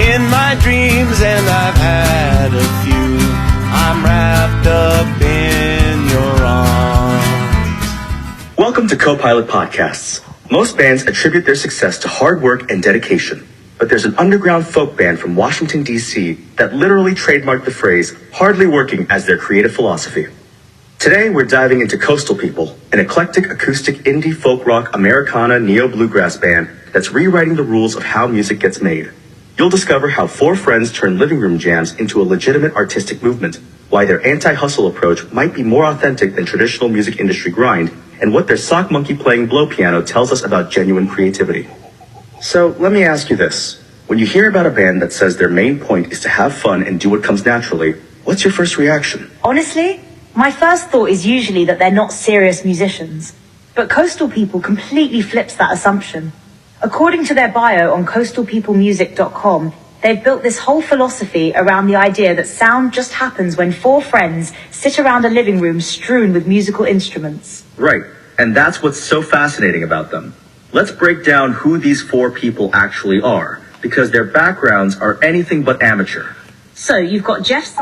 in my dreams, and I've had a few. I'm wrapped up in your arms. Welcome to Copilot Podcasts. Most bands attribute their success to hard work and dedication. But there's an underground folk band from Washington, D.C. that literally trademarked the phrase, hardly working, as their creative philosophy. Today, we're diving into Coastal People, an eclectic acoustic indie folk rock Americana neo-bluegrass band that's rewriting the rules of how music gets made. You'll discover how four friends turn living room jams into a legitimate artistic movement, why their anti-hustle approach might be more authentic than traditional music industry grind, and what their sock monkey playing blow piano tells us about genuine creativity. So let me ask you this. When you hear about a band that says their main point is to have fun and do what comes naturally, what's your first reaction? Honestly, my first thought is usually that they're not serious musicians. But Coastal People completely flips that assumption. According to their bio on coastalpeoplemusic.com, they've built this whole philosophy around the idea that sound just happens when four friends sit around a living room strewn with musical instruments. Right, and that's what's so fascinating about them. Let's break down who these four people actually are, because their backgrounds are anything but amateur. So you've got Jeff,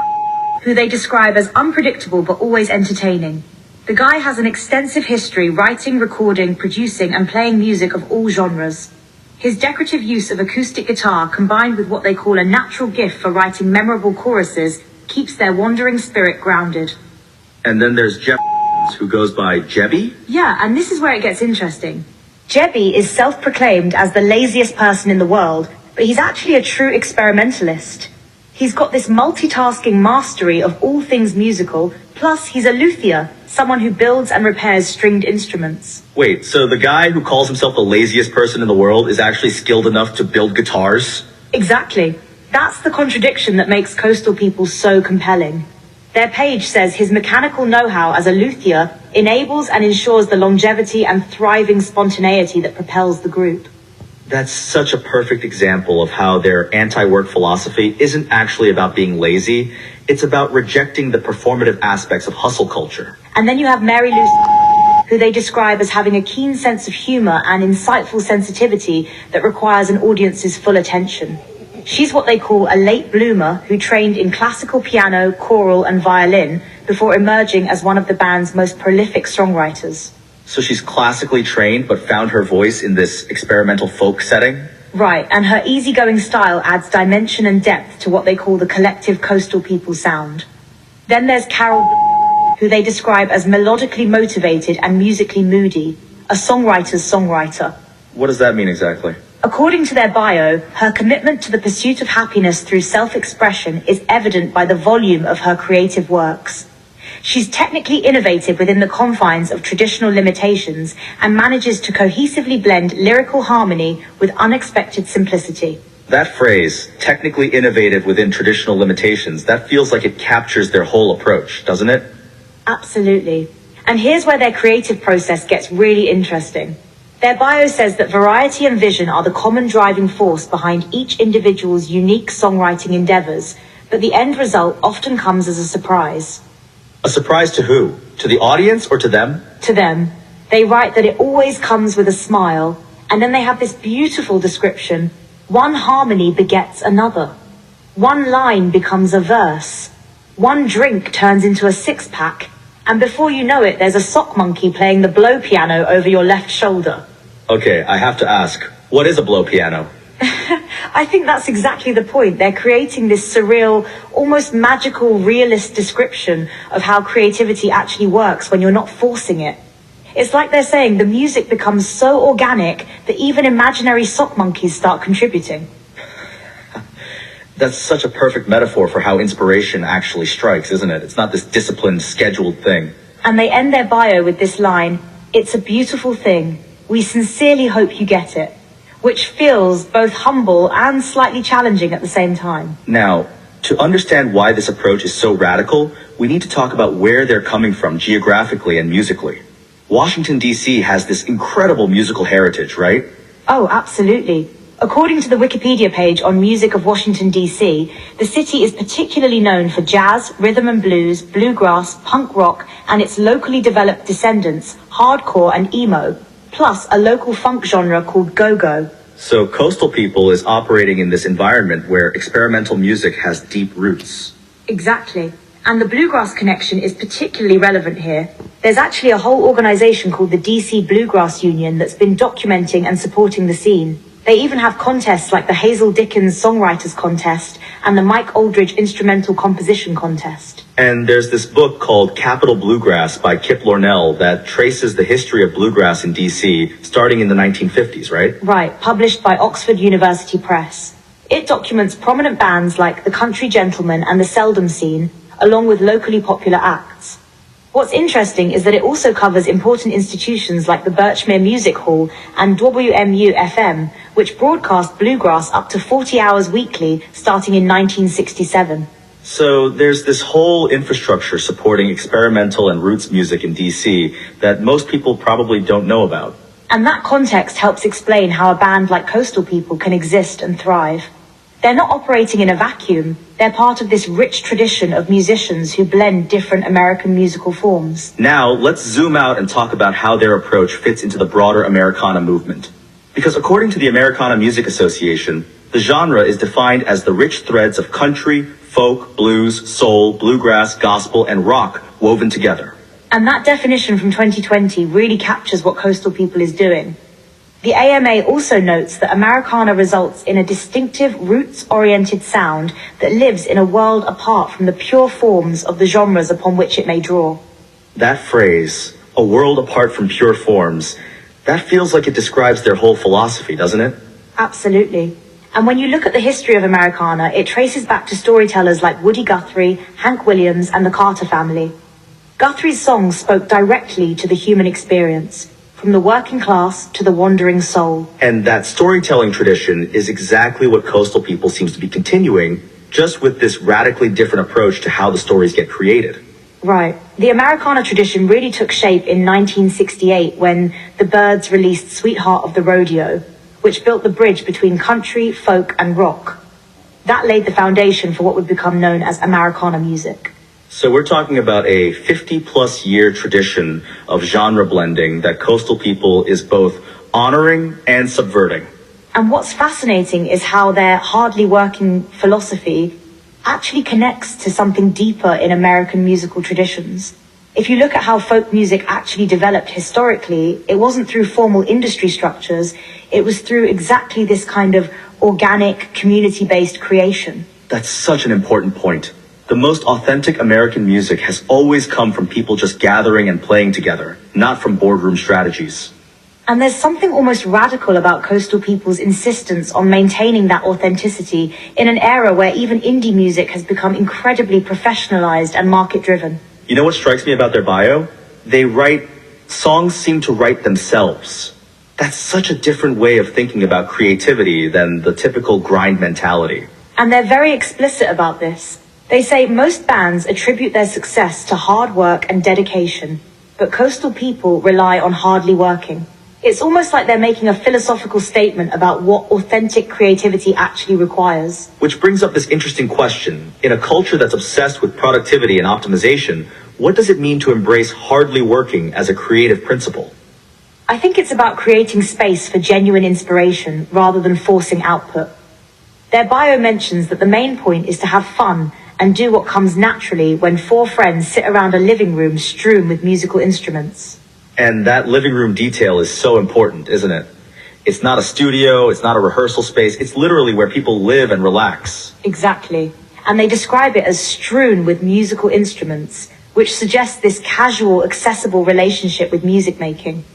who they describe as unpredictable but always entertaining. The guy has an extensive history writing, recording, producing, and playing music of all genres. His decorative use of acoustic guitar, combined with what they call a natural gift for writing memorable choruses, keeps their wandering spirit grounded. And then there's Jeff, who goes by Jebby? Yeah, and this is where it gets interesting. Jebby is self-proclaimed as the laziest person in the world, but he's actually a true experimentalist. He's got this multitasking mastery of all things musical, plus he's a luthier, someone who builds and repairs stringed instruments. Wait, so the guy who calls himself the laziest person in the world is actually skilled enough to build guitars? Exactly. That's the contradiction that makes Coastal People so compelling. Their page says his mechanical know-how as a luthier enables and ensures the longevity and thriving spontaneity that propels the group. That's such a perfect example of how their anti-work philosophy isn't actually about being lazy. It's about rejecting the performative aspects of hustle culture. And then you have Mary Lou, who they describe as having a keen sense of humor and insightful sensitivity that requires an audience's full attention. She's what they call a late bloomer who trained in classical piano, choral, and violin before emerging as one of the band's most prolific songwriters. So she's classically trained but found her voice in this experimental folk setting? Right, and her easygoing style adds dimension and depth to what they call the collective Coastal People sound. Then there's Carol, who they describe as melodically motivated and musically moody, a songwriter's songwriter. What does that mean exactly? According to their bio, her commitment to the pursuit of happiness through self-expression is evident by the volume of her creative works. She's technically innovative within the confines of traditional limitations and manages to cohesively blend lyrical harmony with unexpected simplicity. That phrase, technically innovative within traditional limitations, that feels like it captures their whole approach, doesn't it? Absolutely. And here's where their creative process gets really interesting. Their bio says that variety and vision are the common driving force behind each individual's unique songwriting endeavors, but the end result often comes as a surprise. A surprise to who? To the audience or to them? To them. They write that it always comes with a smile, and then they have this beautiful description. One harmony begets another. One line becomes a verse. One drink turns into a six-pack, and before you know it, there's a sock monkey playing the blow piano over your left shoulder. Okay, I have to ask, what is a blow piano? I think that's exactly the point. They're creating this surreal, almost magical, realist description of how creativity actually works when you're not forcing it. It's like they're saying the music becomes so organic that even imaginary sock monkeys start contributing. That's such a perfect metaphor for how inspiration actually strikes, isn't it? It's not this disciplined, scheduled thing. And they end their bio with this line, "It's a beautiful thing. We sincerely hope you get it," which feels both humble and slightly challenging at the same time. Now, to understand why this approach is so radical, we need to talk about where they're coming from geographically and musically. Washington, D.C. has this incredible musical heritage, right? Oh, absolutely. According to the Wikipedia page on Music of Washington, D.C., the city is particularly known for jazz, rhythm and blues, bluegrass, punk rock, and its locally developed descendants, hardcore and emo, plus a local funk genre called go-go. So Coastal People is operating in this environment where experimental music has deep roots. Exactly. And the bluegrass connection is particularly relevant here. There's actually a whole organization called the DC Bluegrass Union that's been documenting and supporting the scene. They even have contests like the Hazel Dickens Songwriters Contest and the Mike Aldridge Instrumental Composition Contest. And there's this book called Capital Bluegrass by Kip Lornell that traces the history of bluegrass in DC starting in the 1950s, right? Right, published by Oxford University Press. It documents prominent bands like the Country Gentlemen and the Seldom Scene, along with locally popular acts. What's interesting is that it also covers important institutions like the Birchmere Music Hall and WMU-FM, which broadcast bluegrass up to 40 hours weekly starting in 1967. So there's this whole infrastructure supporting experimental and roots music in DC that most people probably don't know about. And that context helps explain how a band like Coastal People can exist and thrive. They're not operating in a vacuum. They're part of this rich tradition of musicians who blend different American musical forms. Now, let's zoom out and talk about how their approach fits into the broader Americana movement. Because according to the Americana Music Association, the genre is defined as the rich threads of country, folk, blues, soul, bluegrass, gospel, and rock woven together. And that definition from 2020 really captures what Coastal People is doing. The AMA also notes that Americana results in a distinctive, roots-oriented sound that lives in a world apart from the pure forms of the genres upon which it may draw. That phrase, a world apart from pure forms, that feels like it describes their whole philosophy, doesn't it? Absolutely. And when you look at the history of Americana, it traces back to storytellers like Woody Guthrie, Hank Williams, and the Carter family. Guthrie's songs spoke directly to the human experience, from the working class to the wandering soul. And that storytelling tradition is exactly what Coastal People seems to be continuing, just with this radically different approach to how the stories get created. Right. The Americana tradition really took shape in 1968 when the Byrds released Sweetheart of the Rodeo, which built the bridge between country, folk, and rock. That laid the foundation for what would become known as Americana music. So we're talking about a 50-plus year tradition of genre blending that Coastal People is both honoring and subverting. And what's fascinating is how their hardly working philosophy actually connects to something deeper in American musical traditions. If you look at how folk music actually developed historically, it wasn't through formal industry structures, it was through exactly this kind of organic, community-based creation. That's such an important point. The most authentic American music has always come from people just gathering and playing together, not from boardroom strategies. And there's something almost radical about Coastal People's insistence on maintaining that authenticity in an era where even indie music has become incredibly professionalized and market-driven. You know what strikes me about their bio? Songs seem to write themselves. That's such a different way of thinking about creativity than the typical grind mentality. And they're very explicit about this. They say most bands attribute their success to hard work and dedication, but Coastal People rely on hardly working. It's almost like they're making a philosophical statement about what authentic creativity actually requires. Which brings up this interesting question. In a culture that's obsessed with productivity and optimization, what does it mean to embrace hardly working as a creative principle? I think it's about creating space for genuine inspiration rather than forcing output. Their bio mentions that the main point is to have fun and do what comes naturally when four friends sit around a living room strewn with musical instruments. And that living room detail is so important, isn't it? It's not a studio, it's not a rehearsal space, it's literally where people live and relax. Exactly. And they describe it as strewn with musical instruments, which suggests this casual, accessible relationship with music making.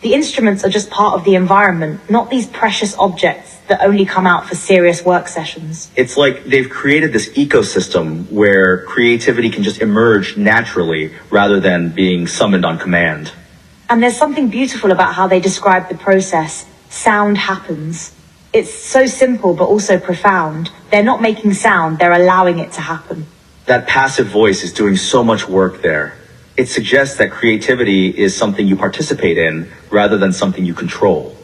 The instruments are just part of the environment, not these precious objects that only come out for serious work sessions. It's like they've created this ecosystem where creativity can just emerge naturally rather than being summoned on command. And there's something beautiful about how they describe the process. Sound happens. It's so simple but also profound. They're not making sound, they're allowing it to happen. That passive voice is doing so much work there. It suggests that creativity is something you participate in rather than something you control.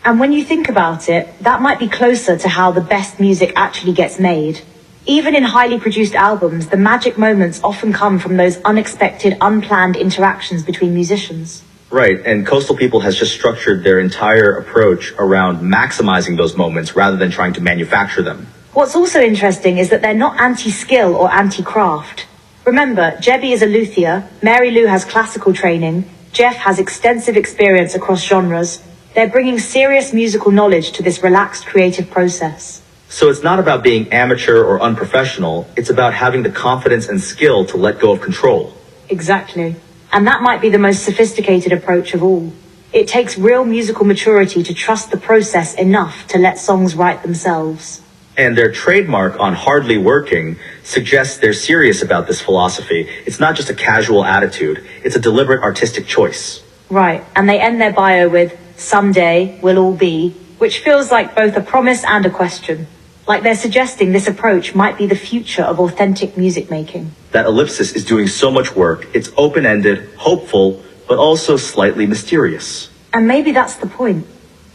And when you think about it, that might be closer to how the best music actually gets made. Even in highly produced albums, the magic moments often come from those unexpected, unplanned interactions between musicians. Right, and Coastal People has just structured their entire approach around maximizing those moments rather than trying to manufacture them. What's also interesting is that they're not anti-skill or anti-craft. Remember, Jebby is a luthier, Mary Lou has classical training, Jeff has extensive experience across genres. They're bringing serious musical knowledge to this relaxed creative process. So it's not about being amateur or unprofessional, it's about having the confidence and skill to let go of control. Exactly. And that might be the most sophisticated approach of all. It takes real musical maturity to trust the process enough to let songs write themselves. And their trademark on hardly working suggests they're serious about this philosophy. It's not just a casual attitude, it's a deliberate artistic choice. Right, and they end their bio with, "Someday we'll all be," which feels like both a promise and a question. Like they're suggesting this approach might be the future of authentic music making. That ellipsis is doing so much work. It's open-ended, hopeful, but also slightly mysterious. And maybe that's the point.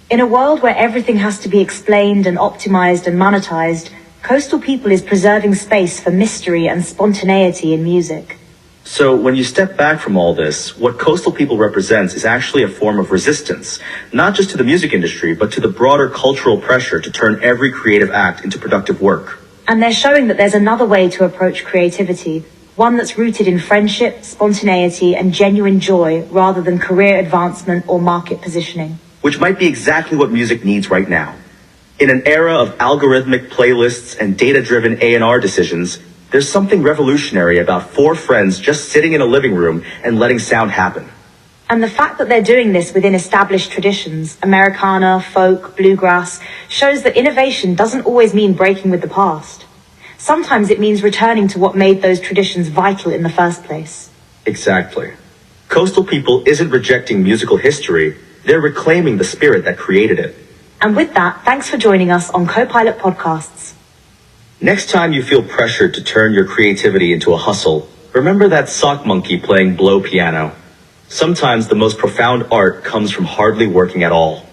In a world where everything has to be explained and optimized and monetized, Coastal People is preserving space for mystery and spontaneity in music. So when you step back from all this, what Coastal People represents is actually a form of resistance, not just to the music industry, but to the broader cultural pressure to turn every creative act into productive work. And they're showing that there's another way to approach creativity, one that's rooted in friendship, spontaneity, and genuine joy rather than career advancement or market positioning. Which might be exactly what music needs right now. In an era of algorithmic playlists and data-driven A&R decisions, there's something revolutionary about four friends just sitting in a living room and letting sound happen. And the fact that they're doing this within established traditions, Americana, folk, bluegrass, shows that innovation doesn't always mean breaking with the past. Sometimes it means returning to what made those traditions vital in the first place. Exactly. Coastal People isn't rejecting musical history, they're reclaiming the spirit that created it. And with that, thanks for joining us on Copilot Podcasts. Next time you feel pressured to turn your creativity into a hustle, remember that sock monkey playing blow piano. Sometimes the most profound art comes from hardly working at all.